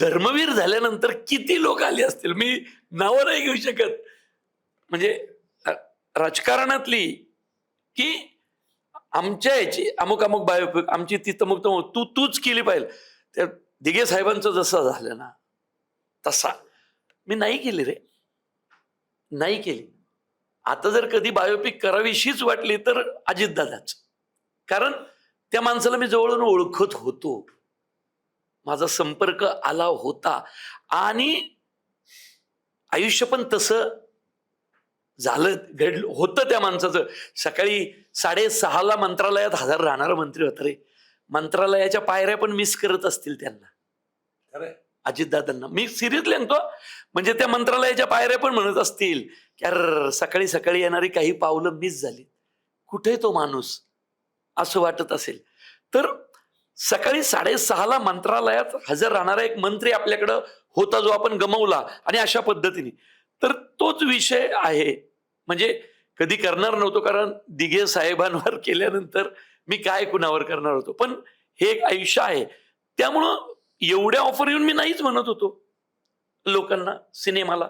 धर्मवीर झाल्यानंतर किती लोक आले असतील, मी नावं नाही घेऊ शकत. म्हणजे राजकारणातली, की आमच्या याची अमुक अमुक बायोपिक, आमची ती तमुक तमुक, तूच केली पाहिजे. त्या दिघे साहेबांचं जसं झालं ना तसा मी नाही केली रे, नाही केली. आता जर कधी बायोपिक करावीशीच वाटली तर अजितदादाच. कारण त्या माणसाला मी जवळून ओळखत होतो. माझा संपर्क आला होता आणि आयुष्य पण तसं झालं, घडलं होतं त्या माणसाचं. सकाळी 6:30ला मंत्रालयात हजर राहणारा मंत्री होता रे. मंत्रालयाच्या पायऱ्या पण मिस करत असतील त्यांना. खरंय. अजितदादांना मी सिरियसली म्हणतो. म्हणजे त्या मंत्रालयाच्या पायऱ्या पण म्हणत असतील की अर सकाळी सकाळी येणारी काही पावलं मिस झाली. कुठे तो माणूस असं वाटत असेल. तर सकाळी 6:30ला मंत्रालयात हजर राहणारा एक मंत्री आपल्याकडं होता, जो आपण गमावला. आणि अशा पद्धतीने तर तोच विषय आहे. म्हणजे कधी करणार नव्हतो, कारण दिघे साहेबांवर केल्यानंतर मी काय कुणावर करणार होतो. पण हे एक आयुष्य आहे. त्यामुळं एवढ्या ऑफर येऊन मी नाहीच म्हणत होतो लोकांना सिनेमाला.